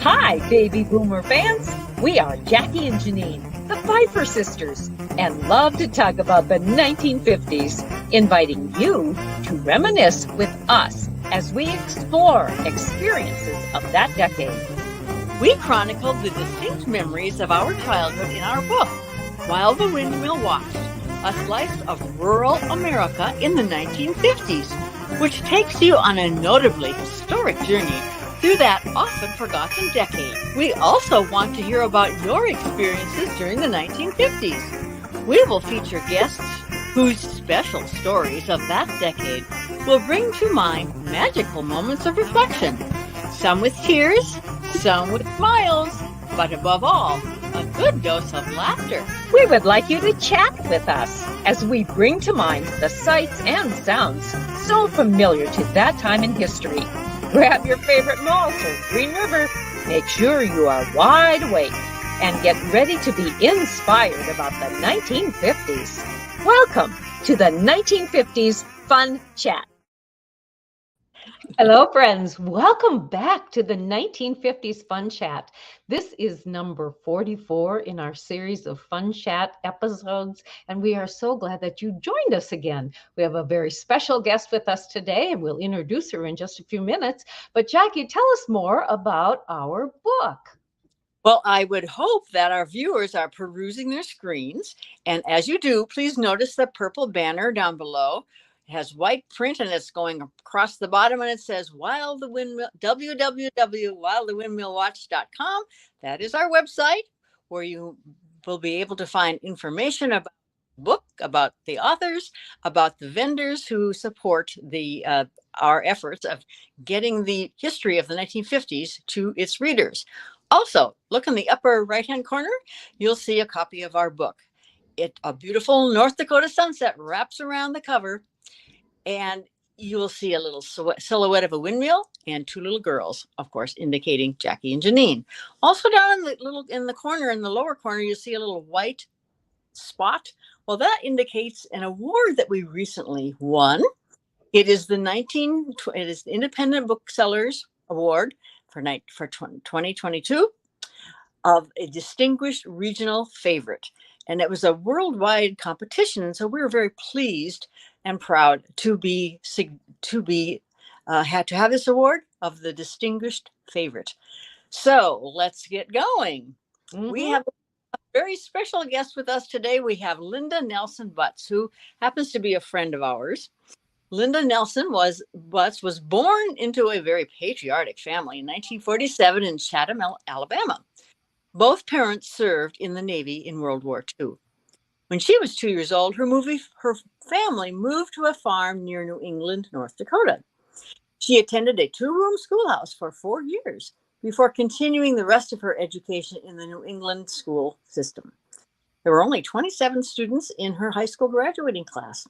Hi, baby boomer fans. We are Jackie and Janine, the Pfeiffer sisters, and love to talk about the 1950s, inviting you to reminisce with us as we explore experiences of that decade. We chronicled the distinct memories of our childhood in our book, While the Windmill Watched, a slice of rural America in the 1950s, which takes you on a notably historic journey through that often forgotten decade. We also want to hear about your experiences during the 1950s. We will feature guests whose special stories of that decade will bring to mind magical moments of reflection, some with tears, some with smiles, but above all, a good dose of laughter. We would like you to chat with us as we bring to mind the sights and sounds so familiar to that time in history. Grab your favorite malt or Green River. Make sure you are wide awake and get ready to be inspired about the 1950s. Welcome to the 1950s Fun Chat. Hello, friends. Welcome back to the 1950s Fun Chat. This is number 44 in our series of Fun Chat episodes, and we are so glad that you joined us again. We have a very special guest with us today, and we'll introduce her in just a few minutes. But Jackie, tell us more about our book. Well, I would hope that our viewers are perusing their screens, and as you do, please notice the purple banner down below. It has white print and it's going across the bottom and it says While the Windmill, www.whilethewindmillwatch.com. That is our website where you will be able to find information about the book, about the authors, about the vendors who support the our efforts of getting the history of the 1950s to its readers. Also, look in the upper right-hand corner, you'll see a copy of our book. A beautiful North Dakota sunset wraps around the cover, and you will see a little silhouette of a windmill and two little girls, of course, indicating Jackie and Janine. Also down in the corner, in the lower corner, you see a little white spot. Well, that indicates an award that we recently won. It is the Independent Booksellers Award for 2022 of a distinguished regional favorite. And it was a worldwide competition. So we were very pleased and proud to have this award of the distinguished favorite. So let's get going. Mm-hmm. We have a very special guest with us today. We have Linda Nelson Butts, who happens to be a friend of ours. Linda Nelson Butts was born into a very patriotic family in 1947 in Chatham, Alabama. Both parents served in the Navy in World War II. When she was 2 years old, her family moved to a farm near New England, North Dakota. She attended a two-room schoolhouse for 4 years before continuing the rest of her education in the New England school system. There were only 27 students in her high school graduating class.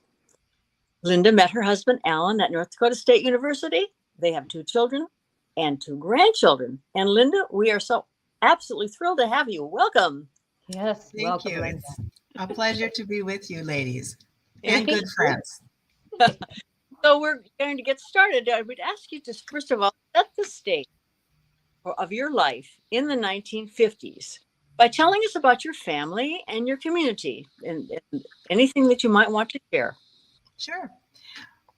Linda met her husband, Alan, at North Dakota State University. They have 2 children and 2 grandchildren. And Linda, we are so absolutely thrilled to have you. Welcome. Yes, thank you. Linda. It's a pleasure to be with you, ladies, and good friends. So we're going to get started. I would ask you to, first of all, set the stage of your life in the 1950s by telling us about your family and your community and anything that you might want to share. Sure.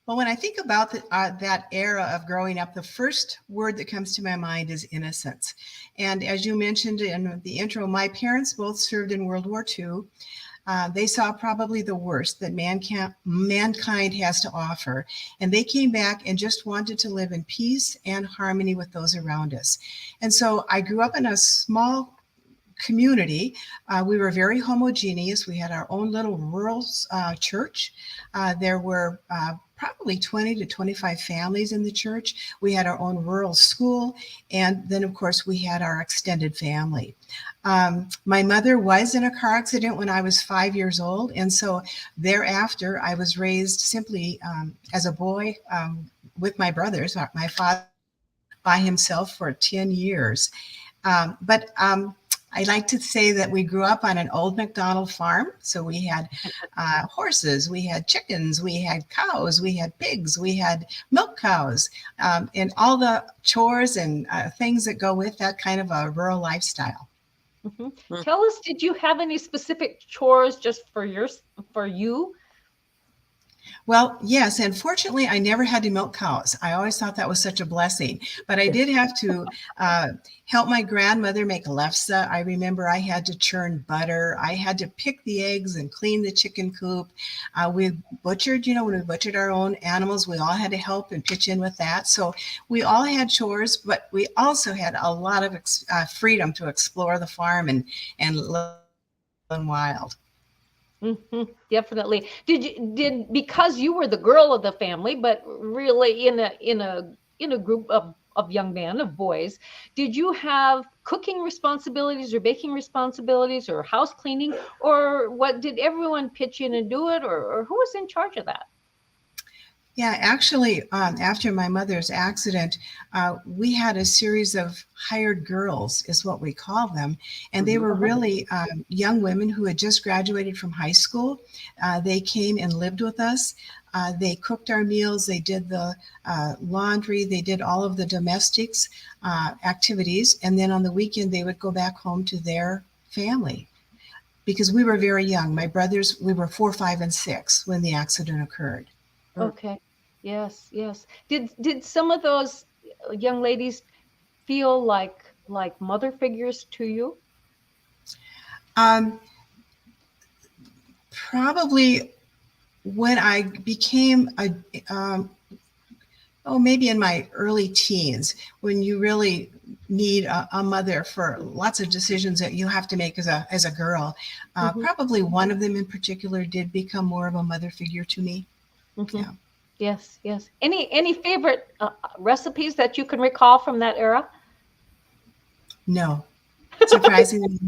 Well, when I think about that era of growing up, the first word that comes to my mind is innocence. And as you mentioned in the intro, my parents both served in World War II. They saw probably the worst that mankind has to offer. And they came back and just wanted to live in peace and harmony with those around us. And so I grew up in a small community. We were very homogeneous. We had our own little rural church. There were probably 20 to 25 families in the church. We had our own rural school. And then, of course, we had our extended family. My mother was in a car accident when I was 5 years old. And so thereafter, I was raised simply as a boy with my brothers, my father by himself for 10 years. But I like to say that we grew up on an old McDonald farm. So we had horses, we had chickens, we had cows, we had pigs, we had milk cows, and all the chores and things that go with that kind of a rural lifestyle. Mm-hmm. Tell us, did you have any specific chores just for you? Well, yes, and fortunately, I never had to milk cows. I always thought that was such a blessing. But I did have to help my grandmother make lefse. I remember I had to churn butter. I had to pick the eggs and clean the chicken coop. We butchered, when we butchered our own animals, we all had to help and pitch in with that. So we all had chores, but we also had a lot of freedom to explore the farm and live wild. Mm-hmm, definitely. Did because you were the girl of the family, but really in a group of young men, of boys, did you have cooking responsibilities or baking responsibilities or house cleaning, or what, did everyone pitch in and do it, or who was in charge of that? Yeah, actually, after my mother's accident, we had a series of hired girls, is what we call them. And they were really young women who had just graduated from high school. They came and lived with us. They cooked our meals. They did the laundry. They did all of the domestics activities. And then on the weekend, they would go back home to their family because we were very young. My brothers, we were 4, 5, and 6 when the accident occurred. Okay. Yes, yes. Did some of those young ladies feel like mother figures to you? Probably when I became maybe in my early teens, when you really need a mother for lots of decisions that you have to make as a girl. Probably one of them in particular did become more of a mother figure to me. Mm-hmm. Yeah. Yes, yes. Any favorite recipes that you can recall from that era? No, surprisingly,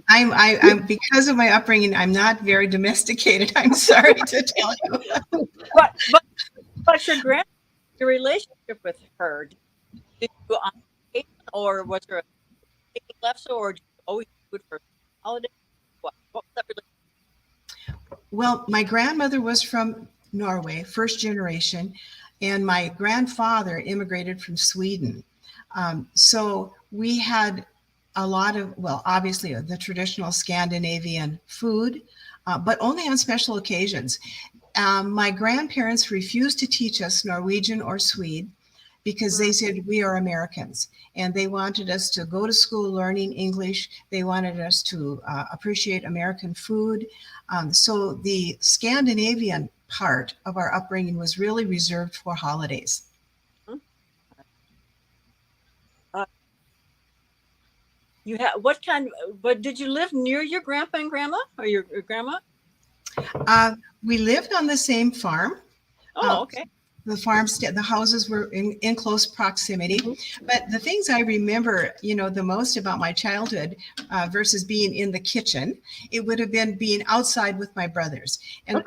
I'm because of my upbringing, I'm not very domesticated. I'm sorry to tell you. But your relationship with her, did you on occasion, or was there a left, or did you always do it for holidays? What was that relationship? Well, my grandmother was from Norway, first generation, and my grandfather immigrated from Sweden. So we had a lot of, well, obviously the traditional Scandinavian food, but only on special occasions. My grandparents refused to teach us Norwegian or Swede because they said we are Americans, and they wanted us to go to school learning English. They wanted us to appreciate American food. So the Scandinavian part of our upbringing was really reserved for holidays. You had what kind? But did you live near your grandpa and grandma, or your grandma? We lived on the same farm. Oh, okay. The houses were in close proximity. But the things I remember, the most about my childhood versus being in the kitchen, it would have been being outside with my brothers. And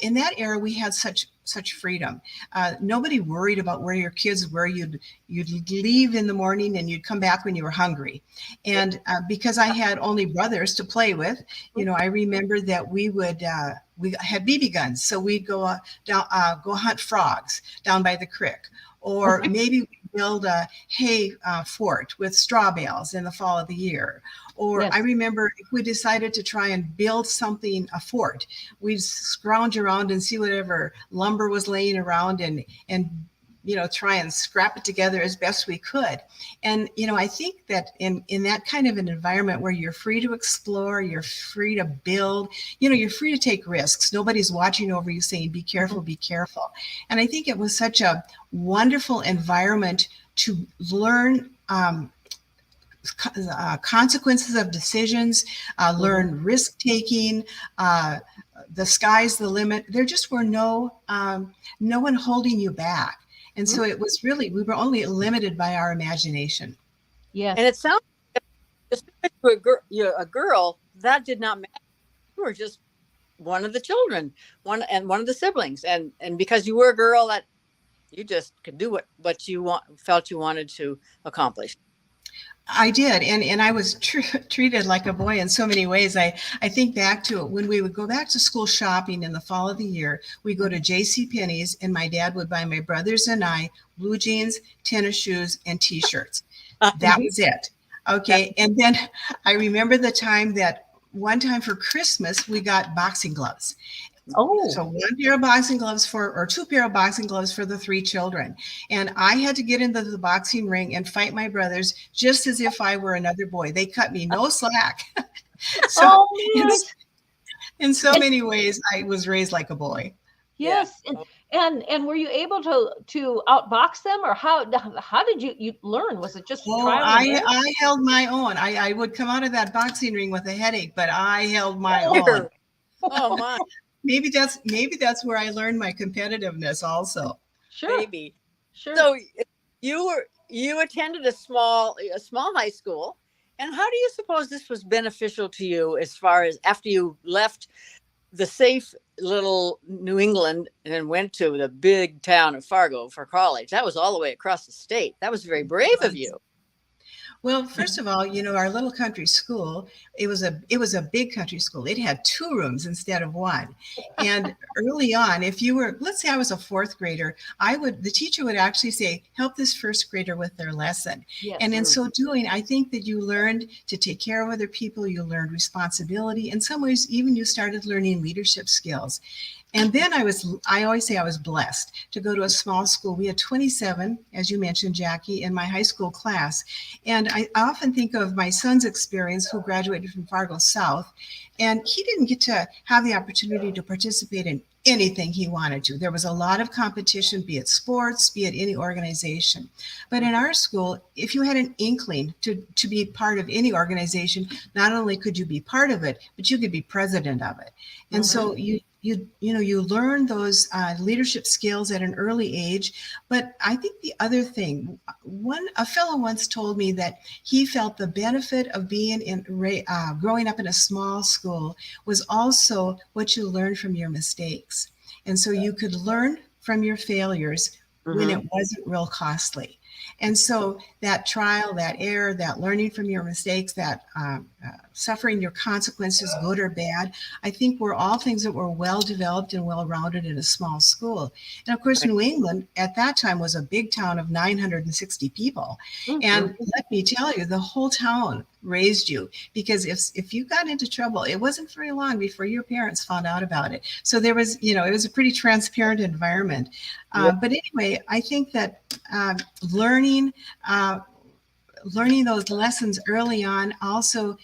in that era, we had such freedom. Nobody worried about where your kids were. You'd leave in the morning and you'd come back when you were hungry. And because I had only brothers to play with, I remember that we had BB guns, so we'd go go hunt frogs down by the creek, or maybe we build a hay fort with straw bales in the fall of the year. Or I remember if we decided to try and build a fort, we'd scrounge around and see whatever lumber was laying around and try and scrap it together as best we could. And, I think that in that kind of an environment where you're free to explore, you're free to build, you're free to take risks. Nobody's watching over you saying, be careful, be careful. And I think it was such a wonderful environment to learn consequences of decisions, learn risk taking. The sky's the limit. There just were no one holding you back. And so it was really, we were only limited by our imagination. Yes. And it sounds just because you're a girl, that did not matter. You were just one of the children, one of the siblings. And because you were a girl, that you just could do what you felt you wanted to accomplish. I did, and I was treated like a boy in so many ways. I think back to it when we would go back to school shopping in the fall of the year. We go to J.C. Penney's, and my dad would buy my brothers and I blue jeans, tennis shoes, and T-shirts. That was it. Okay, and then I remember the time that one time for Christmas we got boxing gloves. Oh, So one pair of boxing gloves or two pair of boxing gloves for the three children. And I had to get into the boxing ring and fight my brothers just as if I were another boy. They cut me no slack. So oh in, man. in so many ways, I was raised like a boy. Yes. Yeah. And were you able to outbox them, or how did you learn? Was it just Oh, trial and error? I held my own. I would come out of that boxing ring with a headache, but I held my own. Here. Oh my, Maybe that's where I learned my competitiveness also. Sure. baby. Sure. So you attended a small high school, and how do you suppose this was beneficial to you as far as after you left the safe little New England and went to the big town of Fargo for college? That was all the way across the state. That was very brave of you. Well, first of all, our little country school, it was a big country school. It had 2 rooms instead of 1. And early on, if you were, let's say I was a 4th grader, the teacher would actually say, help this 1st grader with their lesson. Yes. And in so doing, I think that you learned to take care of other people. You learned responsibility. In some ways, even you started learning leadership skills. And then I always say I was blessed to go to a small school. We had 27, as you mentioned, Jackie, in my high school class. And I often think of my son's experience, who graduated from Fargo South, and he didn't get to have the opportunity to participate in anything he wanted to. There was a lot of competition, be it sports, be it any organization. But in our school, if you had an inkling to be part of any organization, not only could you be part of it, but you could be president of it. And so you learn those leadership skills at an early age. But I think the other thing, a fellow once told me that he felt the benefit of being growing up in a small school was also what you learned from your mistakes. And so you could learn from your failures when it wasn't real costly. And so that trial, that error, that learning from your mistakes, that suffering your consequences, good or bad, I think were all things that were well developed and well rounded in a small school. And of course, New England at that time was a big town of 960 people. And let me tell you, the whole town raised you, because if you got into trouble, it wasn't very long before your parents found out about it. So there was, it was a pretty transparent environment. But anyway, I think that learning those lessons early on also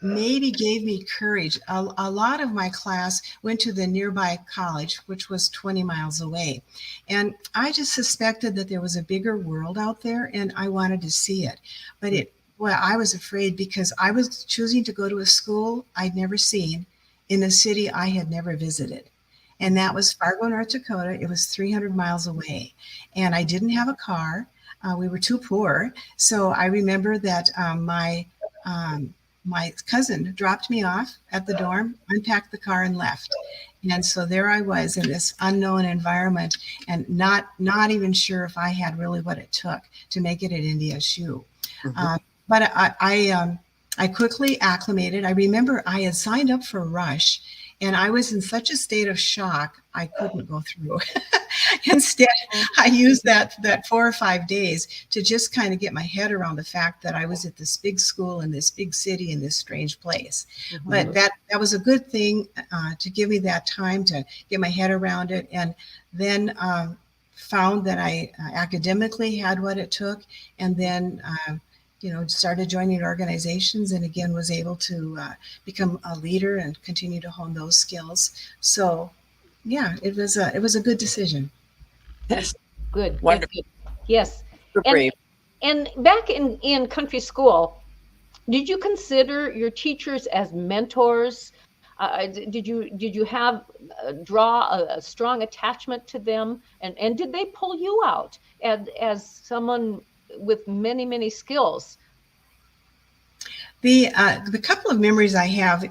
maybe gave me courage. A lot of my class went to the nearby college, which was 20 miles away. And I just suspected that there was a bigger world out there, and I wanted to see it. But I was afraid, because I was choosing to go to a school I'd never seen in a city I had never visited. And that was Fargo, North Dakota. It was 300 miles away. And I didn't have a car. We were too poor. So I remember that my cousin dropped me off at the dorm, unpacked the car, and left. And so there I was in this unknown environment, and not even sure if I had really what it took to make it at NDSU. But I quickly acclimated. I remember I had signed up for Rush, and I was in such a state of shock, I couldn't go through. Instead, I used that 4 or 5 days to just kind of get my head around the fact that I was at this big school in this big city in this strange place. But that was a good thing to give me that time to get my head around it. And then found that I academically had what it took, and then started joining organizations, and again was able to become a leader and continue to hone those skills. So yeah, it was a good decision. Yes. Good. Wonderful. Good. Yes. Super brave. And back in country school, did you consider your teachers as mentors? Did you have draw a strong attachment to them, and did they pull you out as someone with many, many skills? The couple of memories I have,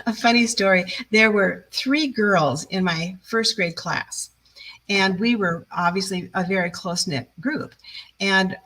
a funny story. There were 3 girls in my 1st grade class, And we were obviously a very close-knit group. And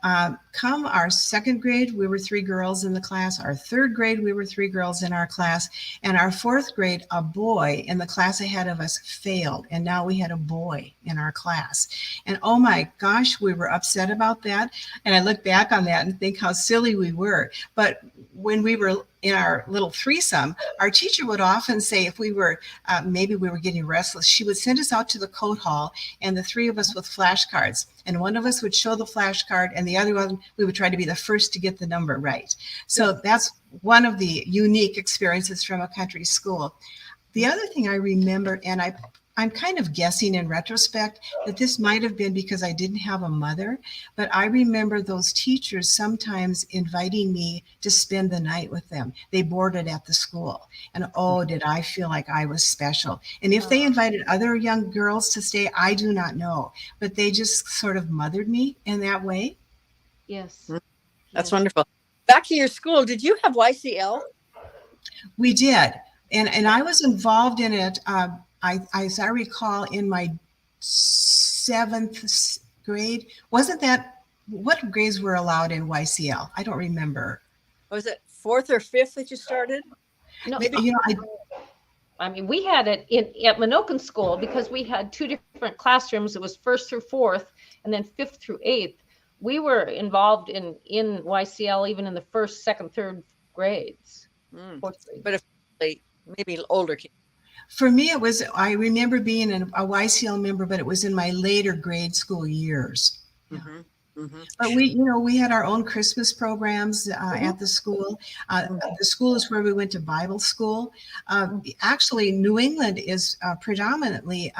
come our second grade, we were 3 girls in the class. Our third grade, we were 3 girls in our class. And our fourth grade, a boy in the class ahead of us failed. And now we had a boy in our class. And oh my gosh, we were upset about that. And I look back on that and think how silly we were. But when we were in our little threesome, our teacher would often say, if we were, maybe we were getting restless, she would send us out to the coat hall, and the 3 of us with flashcards. And one of us would show the flashcard, and the other one, we would try to be the first to get the number right. So that's one of the unique experiences from a country school. The other thing I remember, and I'm kind of guessing in retrospect that this might have been because I didn't have a mother, but I remember those teachers sometimes inviting me to spend the night with them. They boarded at the school, and oh, did I feel like I was special. And if they invited other young girls to stay, I do not know, but they just sort of mothered me in that way. Yes. That's wonderful. Back to your school, did you have YCL? We did, and I was involved in it. As I recall, in my 7th grade, wasn't that, what grades were allowed in YCL? I don't remember. Was it 4th or 5th that you started? No, You know, I mean, we had it at Minokan School because we had 2 different classrooms. It was 1st through 4th, and then 5th through 8th. We were involved in YCL even in the 1st, 2nd, 3rd grades. 4th grade. But if maybe older kids. For me, it was, I remember being a YCL member, but it was in my later grade school years. But we had our own Christmas programs at the school. The school is where we went to Bible school. Actually, New England is predominantly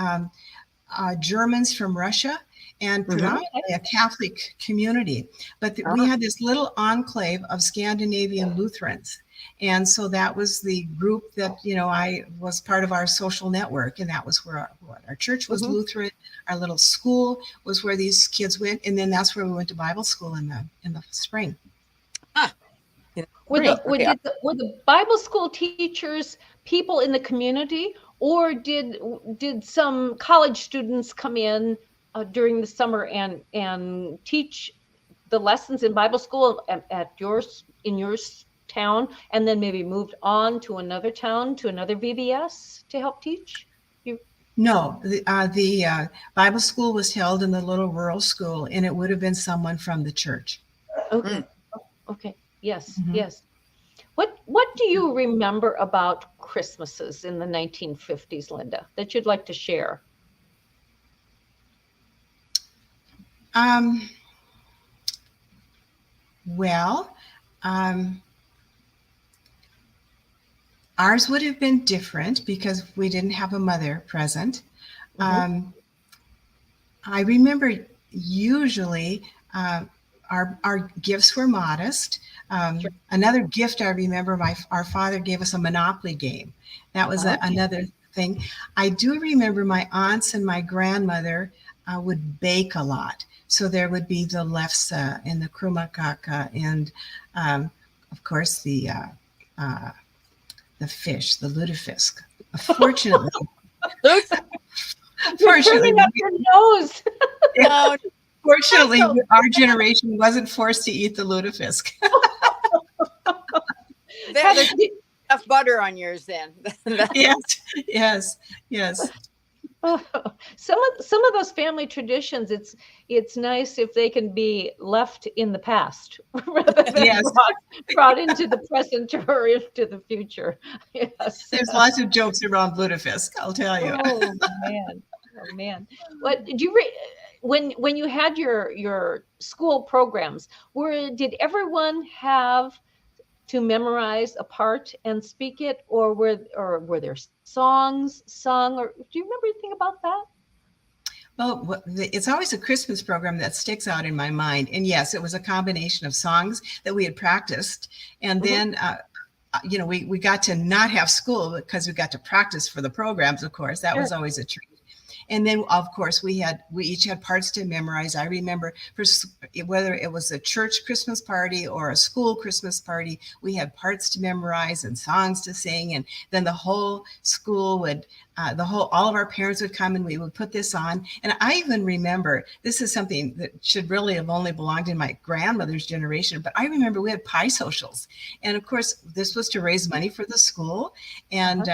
Germans from Russia and predominantly a Catholic community. But we had this little enclave of Scandinavian Lutherans. And so that was the group that, I was part of our social network. And that was where our church was Lutheran. Our little school was where these kids went. And then that's where we went to Bible school in the spring. Were the Bible school teachers people in the community, or did some college students come in during the summer and teach the lessons in Bible school in your town, and then maybe moved on to another town, to another VBS to help teach? No, the Bible school was held in the little rural school, and it would have been someone from the church. Okay. Okay. Yes. Yes. What do you remember about Christmases in the 1950s, Linda, that you'd like to share? Ours would have been different because we didn't have a mother present. I remember usually our gifts were modest. Another gift I remember, our father gave us a Monopoly game. That was another thing. I do remember my aunts and my grandmother would bake a lot. So there would be the lefse and the krumakaka and, of course, the fish, the lutefisk. Fortunately, Turning up your nose. Fortunately, our generation wasn't forced to eat the lutefisk. There's enough butter on yours then. Yes. Some of those family traditions, it's nice if they can be left in the past rather than brought into the present or into the future. Yes. There's lots of jokes around lutefisk, I'll tell you. Oh man. What did you when you had your school programs, did everyone have to memorize a part and speak it, or were there songs sung, or do you remember anything about that? Well, it's always a Christmas program that sticks out in my mind. And yes, it was a combination of songs that we had practiced. And then, we got to not have school because we got to practice for the programs, of course. That was always a treat. And then, of course, we each had parts to memorize. I remember whether it was a church Christmas party or a school Christmas party, we had parts to memorize and songs to sing. And then the whole school would, all of our parents would come and we would put this on. And I even remember, this is something that should really have only belonged in my grandmother's generation, but I remember we had pie socials. And of course, this was to raise money for the school. And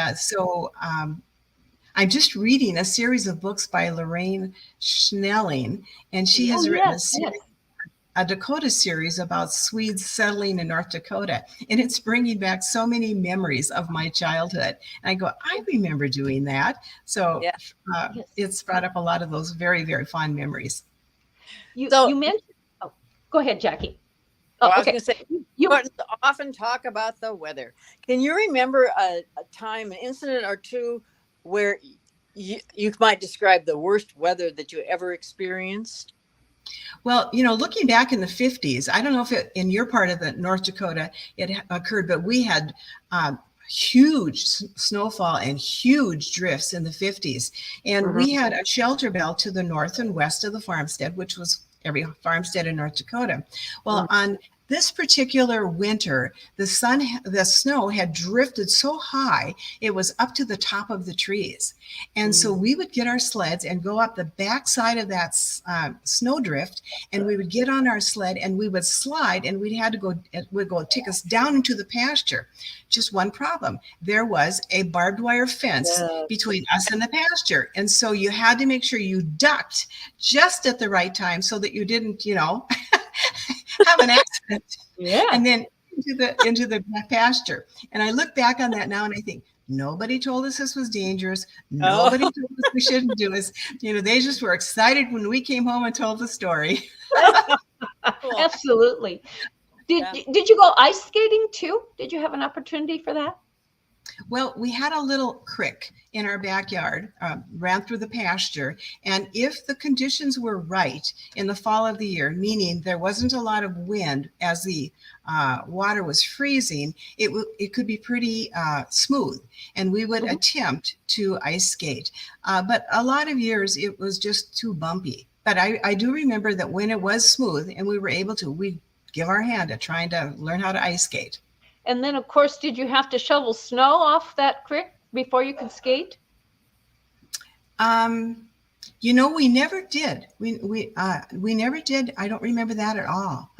I'm just reading a series of books by Lorraine Schnelling, and she has written a Dakota series about Swedes settling in North Dakota. And it's bringing back so many memories of my childhood. And I go, I remember doing that. So it's brought up a lot of those very, very fond memories. You mentioned, go ahead, Jackie. I was going to say, you often talk about the weather. Can you remember a time, an incident or two where you might describe the worst weather that you ever experienced? Well, looking back in the 50s, I don't know if in your part of the North Dakota it occurred, but we had huge snowfall and huge drifts in the 50s. And we had a shelter belt to the north and west of the farmstead, which was every farmstead in North Dakota. Well, on this particular winter, the snow had drifted so high, it was up to the top of the trees. And so we would get our sleds and go up the backside of that snow drift, and we would get on our sled and we would slide, and it would go take us down into the pasture. Just one problem. There was a barbed wire fence between us and the pasture. And so you had to make sure you ducked just at the right time so that you didn't, have an accident. And then into the pasture. And I look back on that now and I think, nobody told us this was dangerous. Nobody told us we shouldn't do this. They just were excited when we came home and told the story. Absolutely. Did you go ice skating too? Did you have an opportunity for that? Well, we had a little creek in our backyard, ran through the pasture. And if the conditions were right in the fall of the year, meaning there wasn't a lot of wind as the water was freezing, it could be pretty smooth. And we would attempt to ice skate. But a lot of years it was just too bumpy. But I do remember that when it was smooth and we were able to, we'd give our hand at trying to learn how to ice skate. And then, of course, did you have to shovel snow off that creek before you could skate? We never did. We never did. I don't remember that at all.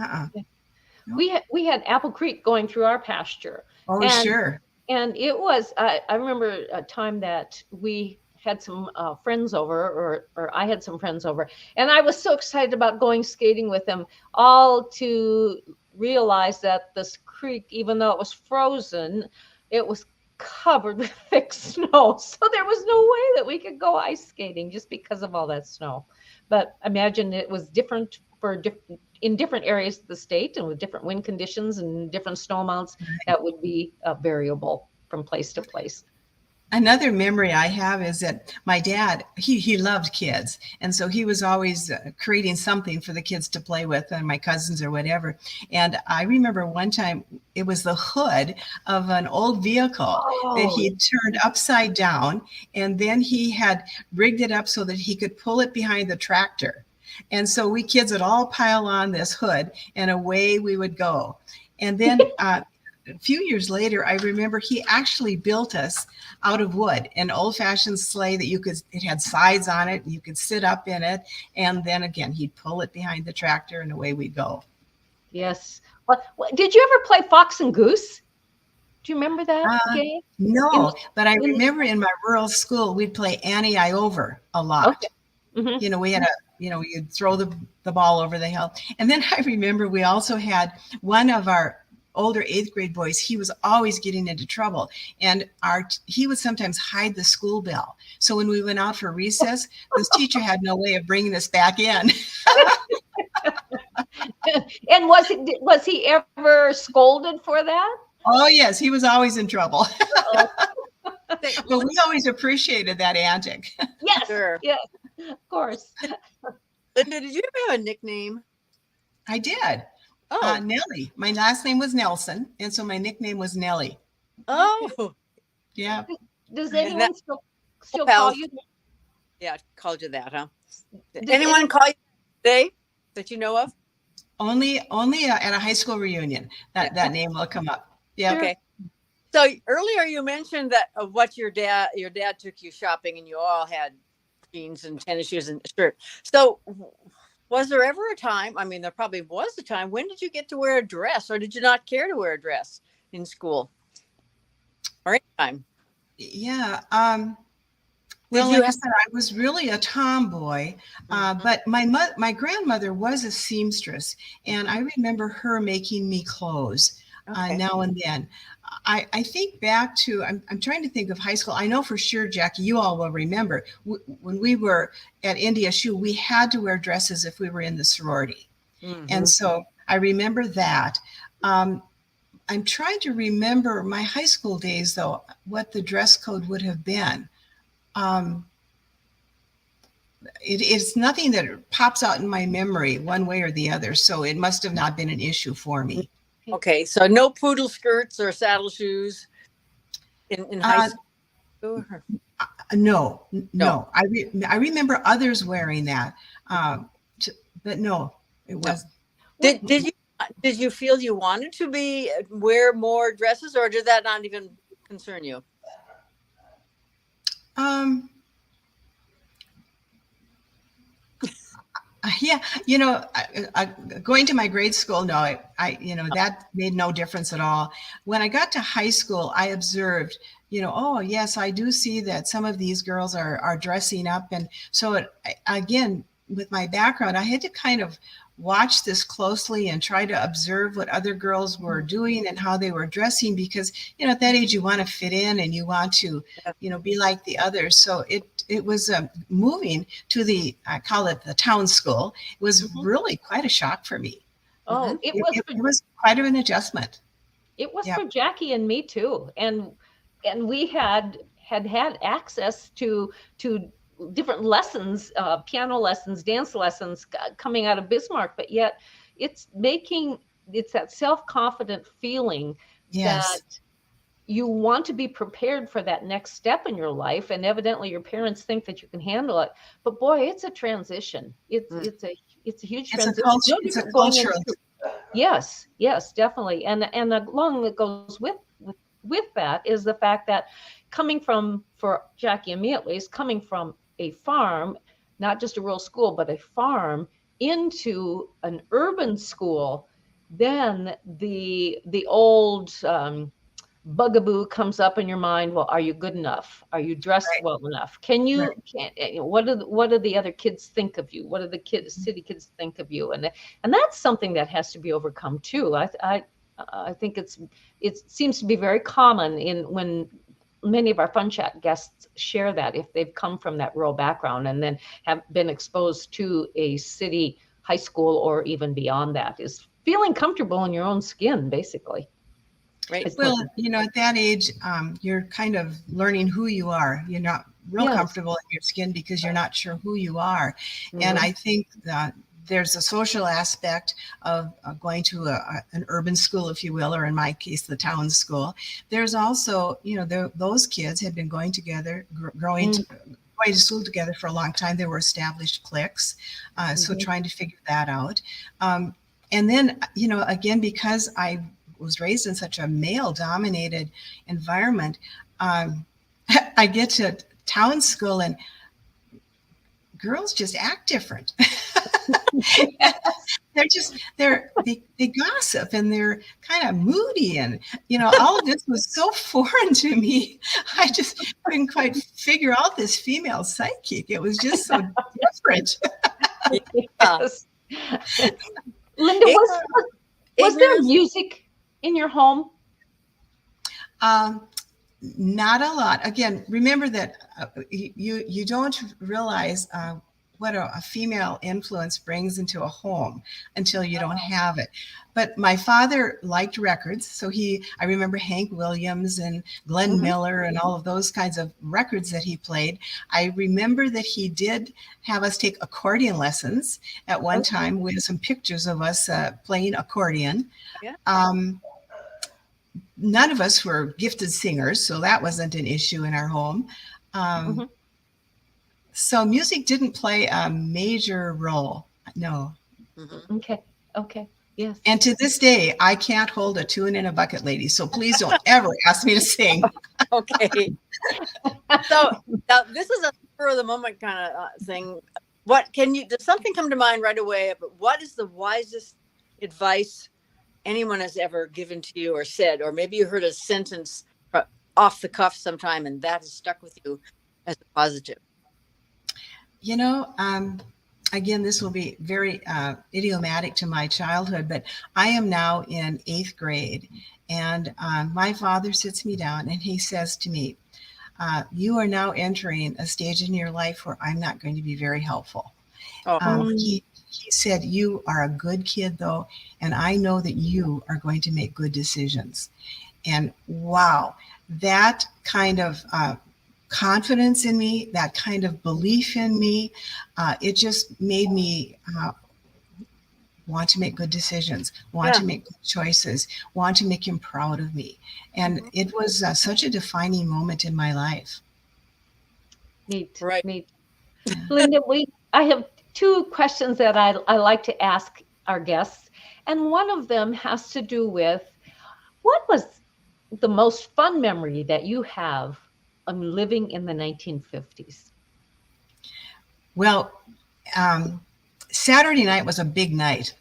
We had Apple Creek going through our pasture. Oh, sure. And it was. I remember a time that we had some friends over, or I had some friends over, and I was so excited about going skating with them, all to realize that this creek, even though it was frozen, it was covered with thick snow. So there was no way that we could go ice skating just because of all that snow. But imagine it was different in different areas of the state, and with different wind conditions and different snow amounts, that would be variable from place to place. Another memory I have is that my dad, he loved kids. And so he was always creating something for the kids to play with, and my cousins or whatever. And I remember one time it was the hood of an old vehicle that he turned upside down. And then he had rigged it up so that he could pull it behind the tractor. And so we kids would all pile on this hood and away we would go. And then a few years later, I remember he actually built us out of wood, an old-fashioned sleigh that it had sides on it, and you could sit up in it. And then again, he'd pull it behind the tractor and away we'd go. Yes. Well, did you ever play Fox and Goose? Do you remember that game? No, but I remember in my rural school, we'd play Annie I Over a lot. Okay. We had you'd throw the ball over the hill. And then I remember we also had one of our older 8th grade boys. He was always getting into trouble, and he would sometimes hide the school bell. So when we went out for recess, this teacher had no way of bringing us back in. And was he ever scolded for that? Oh yes, he was always in trouble. But we always appreciated that antic. Yes, sure. Yes, of course. Linda, did you ever have a nickname? I did. Nellie. My last name was Nelson, and so my nickname was Nellie. Oh, yeah. Does anyone still call you? Yeah, called you that, huh? Did anyone call you today that you know of? Only at a high school reunion that name will come up. Yeah. Okay. So earlier you mentioned that what your dad took you shopping and you all had jeans and tennis shoes and a shirt. So was there ever a time? I mean, there probably was a time. When did you get to wear a dress, or did you not care to wear a dress in school or anytime? Yeah. Did Well, you like I have? said, I was really a tomboy, but my grandmother was a seamstress, and I remember her making me clothes Okay. now and then. I think back to I'm trying to think of high school. I know for sure, Jackie, you all will remember when we were at India Shoe, we had to wear dresses if we were in the sorority, and so I remember that. I'm trying to remember my high school days, though, what the dress code would have been. Um, it's nothing that pops out in my memory one way or the other. So it must have not been an issue for me. Okay, so no poodle skirts or saddle shoes in high school. No. No. I remember others wearing that, but no, it was. Did you feel you wanted to wear more dresses, or did that not even concern you? Yeah, going to my grade school, no, that made no difference at all. When I got to high school, I observed, oh yes, I do see that some of these girls are dressing up, and so again, with my background, I had to kind of watch this closely and try to observe what other girls were doing and how they were dressing, because at that age you want to fit in and you want to be like the others. So it was moving to I call it the town school. It was really quite a shock for me. Oh, it was quite an adjustment. It was for Jackie and me too, and we had access to different lessons, piano lessons, dance lessons coming out of Bismarck, but yet it's that self-confident feeling that you want to be prepared for that next step in your life, and evidently your parents think that you can handle it. But boy, it's a transition. It's a huge transition. It's a cultural. Yes, definitely. And along that goes with that is the fact that for Jackie and me at least, coming from a farm, not just a rural school, but a farm, into an urban school, then the old bugaboo comes up in your mind. Well, are you good enough? Are you dressed well enough? What do the other kids think of you? What do the city kids think of you? And that's something that has to be overcome too. I think it seems to be very common when many of our Fun Chat guests share that, if they've come from that rural background and then have been exposed to a city high school or even beyond that, is feeling comfortable in your own skin, basically. Right. Well, at that age, you're kind of learning who you are. You're not real comfortable in your skin because you're not sure who you are. And I think that there's a social aspect of going to an urban school, if you will, or in my case, the town school. There's also, those kids had been going together, going to school together for a long time. There were established cliques. So trying to figure that out. And then, again, because I was raised in such a male-dominated environment, I get to town school and girls just act different. They gossip and they're kind of moody, and all of this was so foreign to me. I just couldn't quite figure out this female psychic. It was just so different. Yes. Linda, was there music in your home? Not a lot. Again, remember that you don't realize what a female influence brings into a home until you don't have it. But my father liked records, so I remember Hank Williams and Glenn Miller and all of those kinds of records that he played. I remember that he did have us take accordion lessons at one time, with some pictures of us playing accordion. None of us were gifted singers, so that wasn't an issue in our home. So music didn't play a major role. No. Mhm. Okay. Yes. And to this day, I can't hold a tune in a bucket, ladies. So please don't ever ask me to sing. Okay. So now this is a spur of the moment kind of thing. Does something come to mind right away? But what is the wisest advice anyone has ever given to you or said? Or maybe you heard a sentence off the cuff sometime and that has stuck with you as a positive. You know, again, this will be very idiomatic to my childhood, but I am now in 8th grade. And my father sits me down and he says to me, you are now entering a stage in your life where I'm not going to be very helpful. He said, you are a good kid, though, and I know that you are going to make good decisions. And wow, that kind of confidence in me, that kind of belief in me, it just made me want to make good decisions, want to make good choices, want to make him proud of me. And it was such a defining moment in my life. Neat. Right. Neat. Linda, I have 2 questions that I like to ask our guests. And one of them has to do with, what was the most fun memory that you have of living in the 1950s? Well, Saturday night was a big night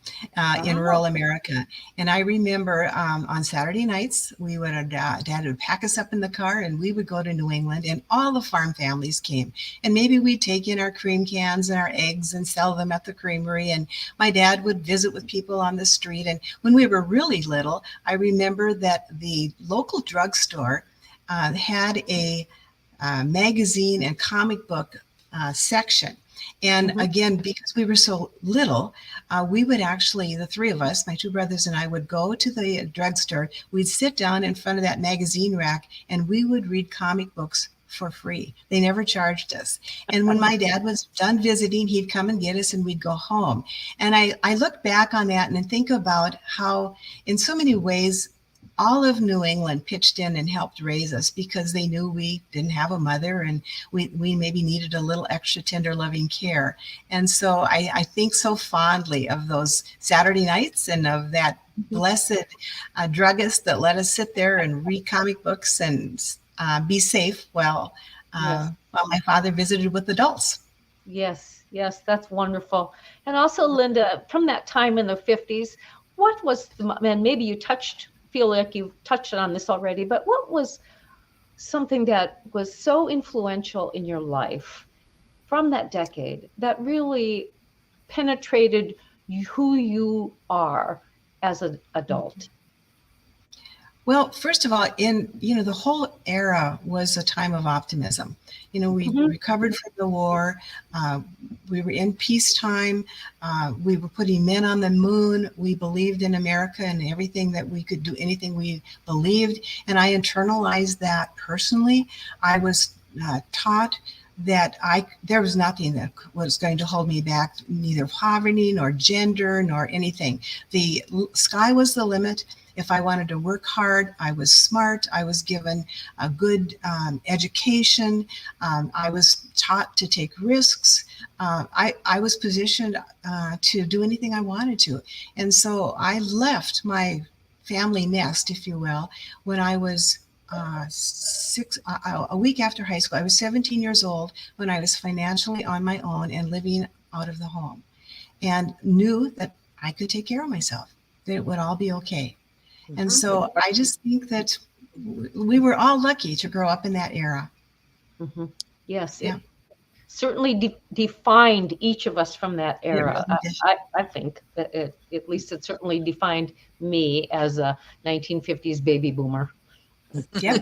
in rural America. And I remember on Saturday nights, Dad would pack us up in the car and we would go to New England and all the farm families came. And maybe we'd take in our cream cans and our eggs and sell them at the creamery. And my dad would visit with people on the street. And when we were really little, I remember that the local drugstore had a magazine and comic book section. And again, because we were so little, we would actually, the 3 of us, my 2 brothers and I, would go to the drugstore. We'd sit down in front of that magazine rack and we would read comic books for free. They never charged us. And when my dad was done visiting, he'd come and get us and we'd go home. And I look back on that and think about how, in so many ways, all of New England pitched in and helped raise us because they knew we didn't have a mother and we maybe needed a little extra tender loving care. And so I think so fondly of those Saturday nights and of that blessed druggist that let us sit there and read comic books and be safe while my father visited with adults. Yes, that's wonderful. And also, Linda, from that time in the 50s, what was, and maybe you feel like you've touched on this already, but what was something that was so influential in your life from that decade that really penetrated who you are as an adult? Well, first of all, the whole era was a time of optimism. We recovered from the war. We were in peacetime. We were putting men on the moon. We believed in America and everything that we could do, anything we believed. And I internalized that personally. I was taught that there was nothing that was going to hold me back, neither poverty nor gender nor anything. The sky was the limit. If I wanted to work hard, I was smart. I was given a good education. I was taught to take risks. I was positioned to do anything I wanted to. And so I left my family nest, if you will, when I was a week after high school. I was 17 years old when I was financially on my own and living out of the home, and knew that I could take care of myself, that it would all be okay. And so I just think that we were all lucky to grow up in that era. Yes, it certainly defined each of us from that era. Really I think that at least it certainly defined me as a 1950s baby boomer. Yeah.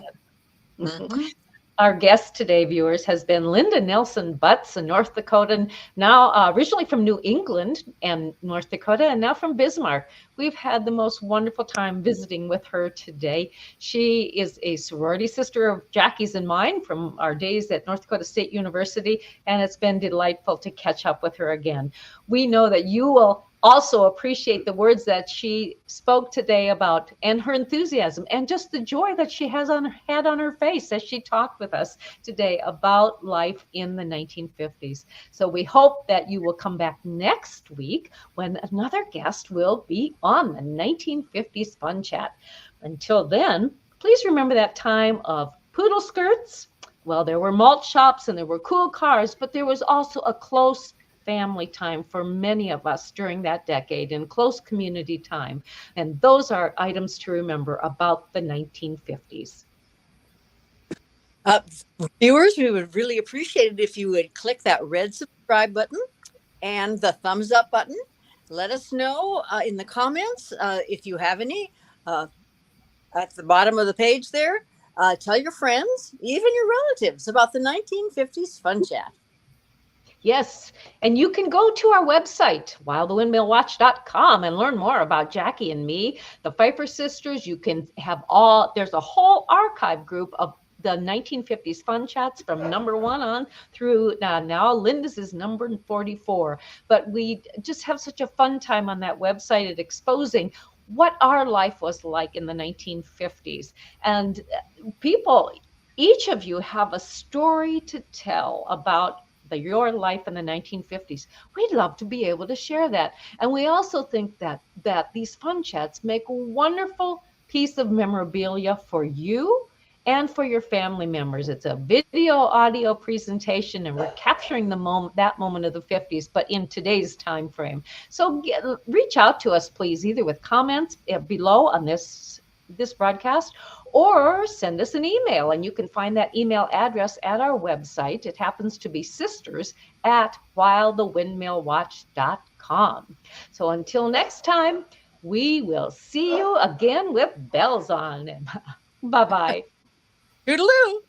Our guest today, viewers, has been Linda Nelson Butts, a North Dakotan, now originally from New England and North Dakota, and now from Bismarck. We've had the most wonderful time visiting with her today. She is a sorority sister of Jackie's and mine from our days at North Dakota State University, and it's been delightful to catch up with her again. We know that you will also appreciate the words that she spoke today about, and her enthusiasm, and just the joy that she had on her face as she talked with us today about life in the 1950s. So we hope that you will come back next week when another guest will be on the 1950s Fun Chat. Until then, please remember that time of poodle skirts. Well, there were malt shops and there were cool cars, but there was also a close family time for many of us during that decade, and close community time. And those are items to remember about the 1950s. Viewers, we would really appreciate it if you would click that red subscribe button and the thumbs up button. Let us know in the comments if you have any at the bottom of the page there. Tell your friends, even your relatives, about the 1950s Fun Chat. Yes, and you can go to our website, whilethewindmillwatch.com, and learn more about Jackie and me, the Pfeiffer sisters. You can have there's a whole archive group of the 1950s Fun Chats from number 1 on through now Linda's is number 44. But we just have such a fun time on that website at exposing what our life was like in the 1950s. And people, each of you have a story to tell about your life in the 1950s. We'd love to be able to share that. And we also think that these Fun Chats make a wonderful piece of memorabilia for you and for your family members. It's a video audio presentation, and we're capturing that moment of the 50s, but in today's time frame. So reach out to us, please, either with comments below on this broadcast, or send us an email, and you can find that email address at our website. It happens to be sisters@whilethewindmillwatch.com. So until next time, we will see you again with bells on. Bye-bye. Toodaloo.